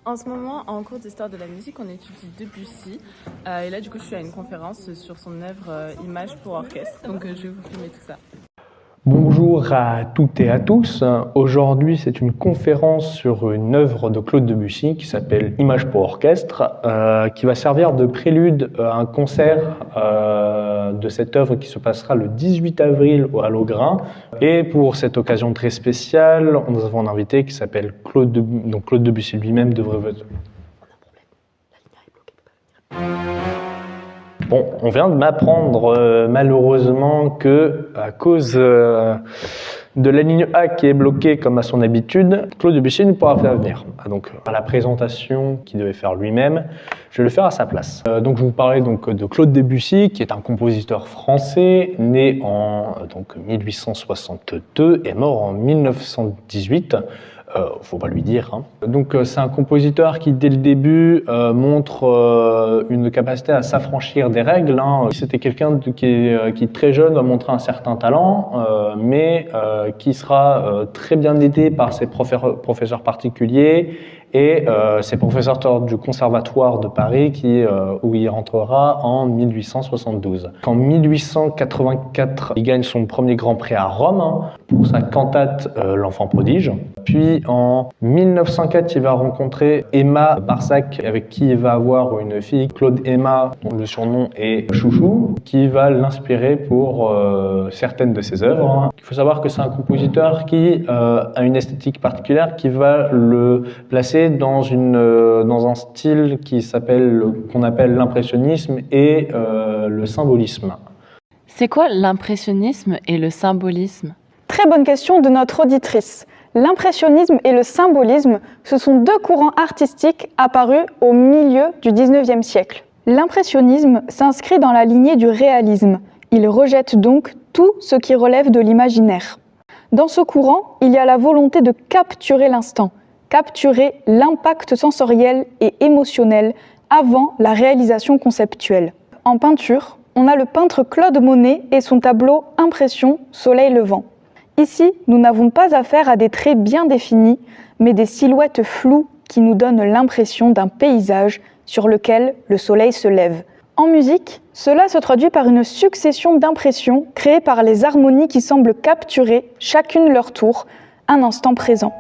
En ce moment, en cours d'histoire de la musique, on étudie Debussy. Et là, du coup, je suis à une conférence sur son œuvre Images pour orchestre. Donc, je vais vous filmer tout ça. Bonjour à toutes et à tous. Aujourd'hui, c'est une conférence sur une œuvre de Claude Debussy qui s'appelle Images pour orchestre, qui va servir de prélude à un concert de cette œuvre qui se passera le 18 avril au Halograin. Et pour cette occasion très spéciale, nous avons un invité qui s'appelle Claude Debussy. Donc Claude Debussy lui-même devrait... Bon, on vient de m'apprendre malheureusement que à cause de la ligne A qui est bloquée comme à son habitude, Claude Debussy ne pourra pas venir. Donc à la présentation qu'il devait faire lui-même, je vais le faire à sa place. Donc je vais vous parler donc de Claude Debussy, qui est un compositeur français né en 1862 et mort en 1918. Faut pas lui dire. Hein. Donc c'est un compositeur qui dès le début montre une capacité à s'affranchir des règles. Hein. C'était quelqu'un qui très jeune va montrer un certain talent, mais qui sera très bien aidé par ses professeurs particuliers et ses professeurs du Conservatoire de Paris où il rentrera en 1872. En 1884, il gagne son premier Grand Prix à Rome pour sa cantate L'Enfant prodige. Puis en 1904, il va rencontrer Emma Barsac, avec qui il va avoir une fille, Claude Emma, dont le surnom est Chouchou, qui va l'inspirer pour certaines de ses œuvres. Il faut savoir que c'est un compositeur qui a une esthétique particulière qui va le placer dans un style qu'on appelle l'impressionnisme et le symbolisme. C'est quoi l'impressionnisme et le symbolisme ? Très bonne question de notre auditrice. L'impressionnisme et le symbolisme, ce sont deux courants artistiques apparus au milieu du XIXe siècle. L'impressionnisme s'inscrit dans la lignée du réalisme. Il rejette donc tout ce qui relève de l'imaginaire. Dans ce courant, il y a la volonté de capturer l'instant, capturer l'impact sensoriel et émotionnel avant la réalisation conceptuelle. En peinture, on a le peintre Claude Monet et son tableau Impression, soleil levant. Ici, nous n'avons pas affaire à des traits bien définis, mais des silhouettes floues qui nous donnent l'impression d'un paysage sur lequel le soleil se lève. En musique, cela se traduit par une succession d'impressions créées par les harmonies qui semblent capturer, chacune leur tour, un instant présent.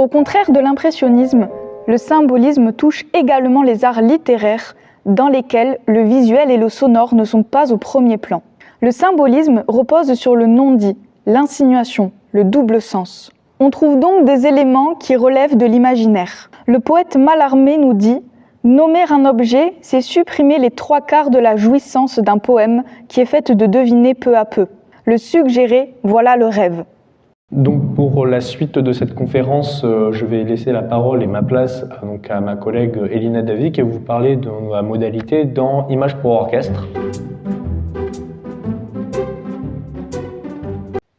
Au contraire de l'impressionnisme, le symbolisme touche également les arts littéraires, dans lesquels le visuel et le sonore ne sont pas au premier plan. Le symbolisme repose sur le non-dit, l'insinuation, le double sens. On trouve donc des éléments qui relèvent de l'imaginaire. Le poète Mallarmé nous dit « Nommer un objet, c'est supprimer les 3/4 de la jouissance d'un poème qui est faite de deviner peu à peu. Le suggérer, voilà le rêve. » Donc pour la suite de cette conférence, je vais laisser la parole et ma place à ma collègue Elina Davy qui va vous parler de la modalité dans Images pour orchestre.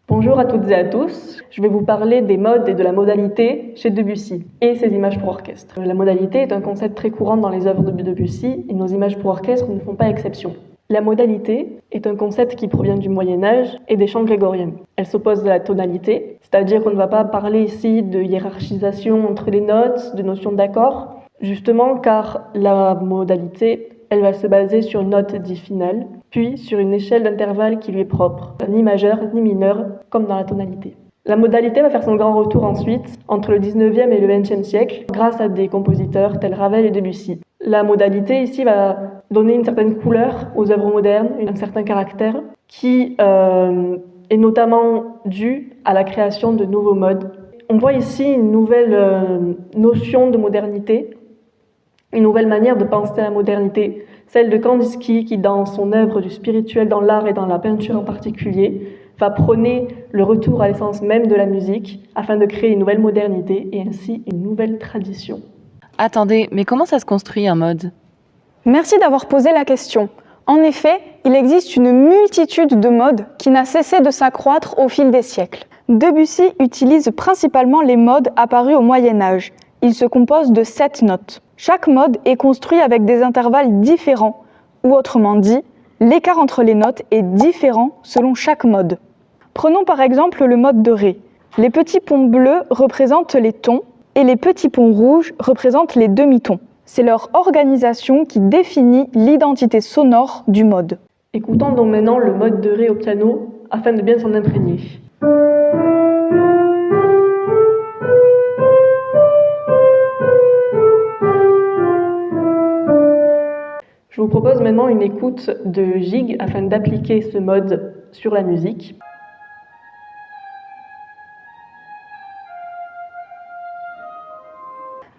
Bonjour à toutes et à tous, je vais vous parler des modes et de la modalité chez Debussy et ses images pour orchestre. La modalité est un concept très courant dans les œuvres de Debussy et nos images pour orchestre ne font pas exception. La modalité est un concept qui provient du Moyen-Âge et des chants grégoriens. Elle s'oppose à la tonalité, c'est-à-dire qu'on ne va pas parler ici de hiérarchisation entre les notes, de notion d'accord, justement car la modalité, elle va se baser sur une note dite finale, puis sur une échelle d'intervalle qui lui est propre, ni majeur ni mineur, comme dans la tonalité. La modalité va faire son grand retour ensuite, entre le 19e et le 20e siècle, grâce à des compositeurs tels Ravel et Debussy. La modalité ici va donner une certaine couleur aux œuvres modernes, un certain caractère, qui est notamment dû à la création de nouveaux modes. On voit ici une nouvelle notion de modernité, une nouvelle manière de penser à la modernité, celle de Kandinsky qui, dans son œuvre du spirituel dans l'art et dans la peinture en particulier, va prôner le retour à l'essence même de la musique afin de créer une nouvelle modernité et ainsi une nouvelle tradition. Attendez, mais comment ça se construit un mode ? Merci d'avoir posé la question. En effet, il existe une multitude de modes qui n'a cessé de s'accroître au fil des siècles. Debussy utilise principalement les modes apparus au Moyen-Âge. Il se compose de 7 notes. Chaque mode est construit avec des intervalles différents, ou autrement dit, l'écart entre les notes est différent selon chaque mode. Prenons par exemple le mode de Ré. Les petits ponts bleus représentent les tons et les petits ponts rouges représentent les demi-tons. C'est leur organisation qui définit l'identité sonore du mode. Écoutons donc maintenant le mode de Ré au piano afin de bien s'en imprégner. Je vous propose maintenant une écoute de Gigue afin d'appliquer ce mode sur la musique.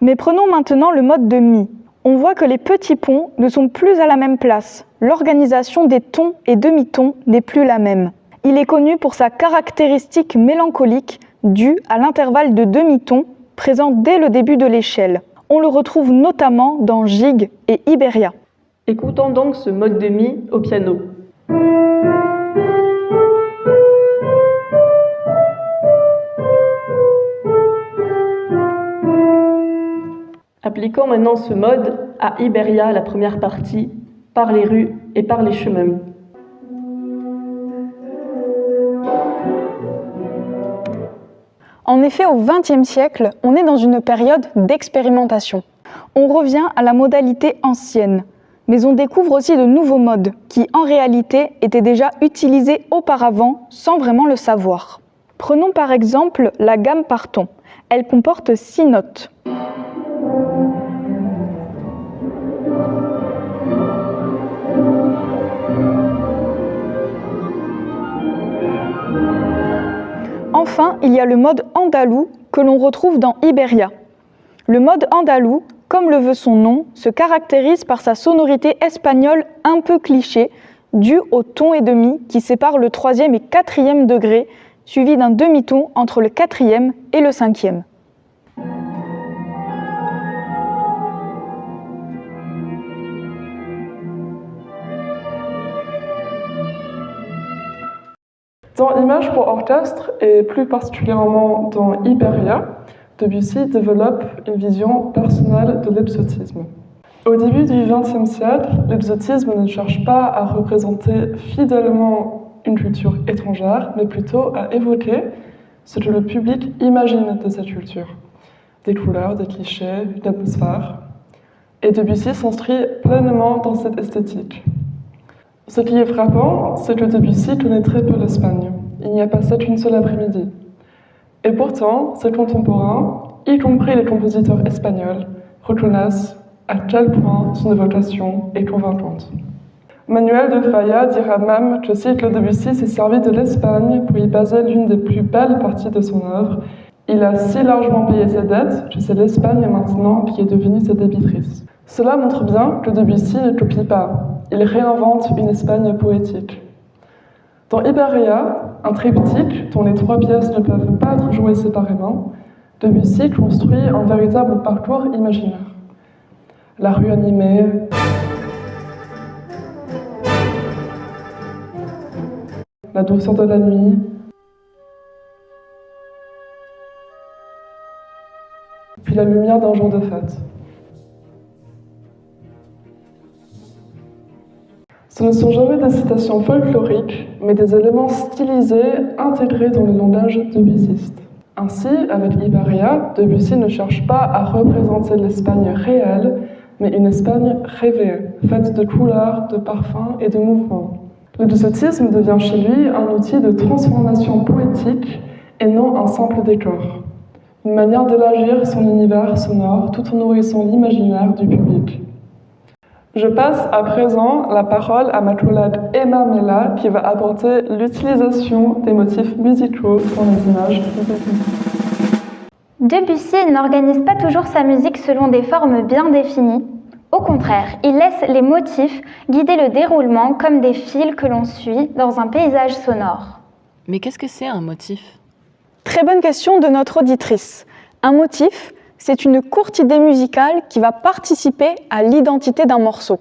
Mais prenons maintenant le mode de Mi. On voit que les petits ponts ne sont plus à la même place. L'organisation des tons et demi-tons n'est plus la même. Il est connu pour sa caractéristique mélancolique due à l'intervalle de demi-tons présent dès le début de l'échelle. On le retrouve notamment dans Gigue et Iberia. Écoutons donc ce mode de Mi au piano. Appliquons maintenant ce mode à Iberia, la première partie, par les rues et par les chemins. En effet, au XXe siècle, on est dans une période d'expérimentation. On revient à la modalité ancienne, mais on découvre aussi de nouveaux modes qui, en réalité, étaient déjà utilisés auparavant sans vraiment le savoir. Prenons par exemple la gamme par ton. Elle comporte 6 notes. Enfin, il y a le mode andalou que l'on retrouve dans Iberia. Le mode andalou, comme le veut son nom, se caractérise par sa sonorité espagnole un peu cliché, due au ton et demi qui sépare le 3e et 4e degré, suivi d'un demi-ton entre le 4e et le 5e. Dans Images pour orchestre, et plus particulièrement dans Iberia, Debussy développe une vision personnelle de l'hypnotisme. Au début du XXe siècle, l'hypnotisme ne cherche pas à représenter fidèlement une culture étrangère, mais plutôt à évoquer ce que le public imagine de cette culture. Des couleurs, des clichés, une atmosphère. Et Debussy s'inscrit pleinement dans cette esthétique. Ce qui est frappant, c'est que Debussy connaît très peu l'Espagne. Il n'y a passé qu'une seule après-midi. Et pourtant, ses contemporains, y compris les compositeurs espagnols, reconnaissent à quel point son évocation est convaincante. Manuel de Falla dira même que si Claude Debussy s'est servi de l'Espagne pour y baser l'une des plus belles parties de son œuvre, il a si largement payé ses dettes que c'est l'Espagne maintenant qui est devenue sa débitrice. Cela montre bien que Debussy ne copie pas. Il réinvente une Espagne poétique. Dans Iberia, un triptyque dont les 3 pièces ne peuvent pas être jouées séparément, Debussy construit un véritable parcours imaginaire. La rue animée, la douceur de la nuit, puis la lumière d'un jour de fête. Ce ne sont jamais des citations folkloriques, mais des éléments stylisés intégrés dans le langage debussiste. Ainsi, avec Iberia, Debussy ne cherche pas à représenter l'Espagne réelle, mais une Espagne rêvée, faite de couleurs, de parfums et de mouvements. Le dussotisme devient chez lui un outil de transformation poétique et non un simple décor. Une manière d'élargir son univers sonore tout en nourrissant l'imaginaire du public. Je passe à présent la parole à ma collègue Emma Mella qui va apporter l'utilisation des motifs musicaux dans les images. Debussy n'organise pas toujours sa musique selon des formes bien définies. Au contraire, il laisse les motifs guider le déroulement comme des fils que l'on suit dans un paysage sonore. Mais qu'est-ce que c'est un motif ? Très bonne question de notre auditrice. Un motif, c'est une courte idée musicale qui va participer à l'identité d'un morceau.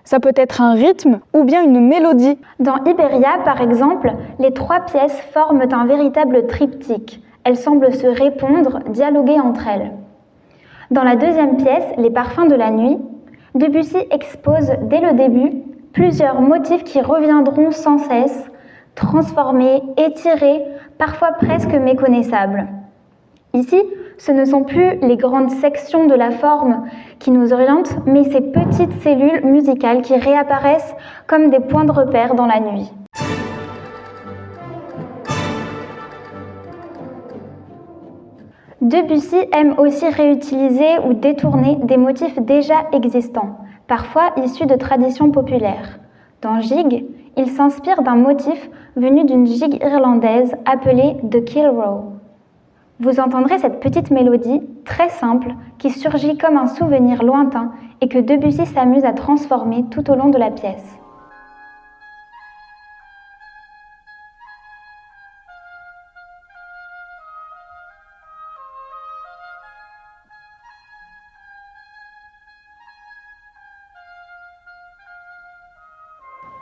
Ça peut être un rythme ou bien une mélodie. Dans Iberia, par exemple, les 3 pièces forment un véritable triptyque. Elles semblent se répondre, dialoguer entre elles. Dans la 2e pièce, Les parfums de la nuit, Debussy expose dès le début plusieurs motifs qui reviendront sans cesse, transformés, étirés, parfois presque méconnaissables. Ici, ce ne sont plus les grandes sections de la forme qui nous orientent, mais ces petites cellules musicales qui réapparaissent comme des points de repère dans la nuit. Debussy aime aussi réutiliser ou détourner des motifs déjà existants, parfois issus de traditions populaires. Dans Gig, il s'inspire d'un motif venu d'une gigue irlandaise appelée The Kill Row. Vous entendrez cette petite mélodie très simple qui surgit comme un souvenir lointain et que Debussy s'amuse à transformer tout au long de la pièce.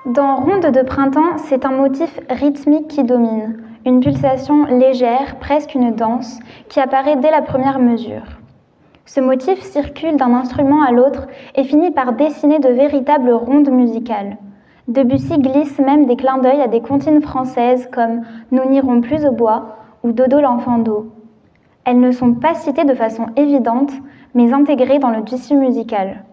Dans Ronde de printemps, c'est un motif rythmique qui domine, une pulsation légère, presque une danse, qui apparaît dès la première mesure. Ce motif circule d'un instrument à l'autre et finit par dessiner de véritables rondes musicales. Debussy glisse même des clins d'œil à des comptines françaises comme « Nous n'irons plus au bois » ou « Dodo l'enfant d'eau ». Elles ne sont pas citées de façon évidente, mais intégrées dans le tissu musical.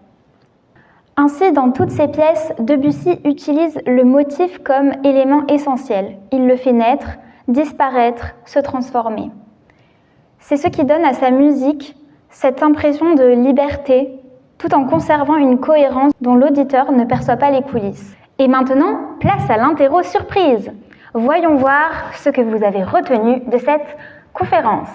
Ainsi, dans toutes ses pièces, Debussy utilise le motif comme élément essentiel. Il le fait naître, disparaître, se transformer. C'est ce qui donne à sa musique cette impression de liberté, tout en conservant une cohérence dont l'auditeur ne perçoit pas les coulisses. Et maintenant, place à l'interro surprise. Voyons voir ce que vous avez retenu de cette conférence.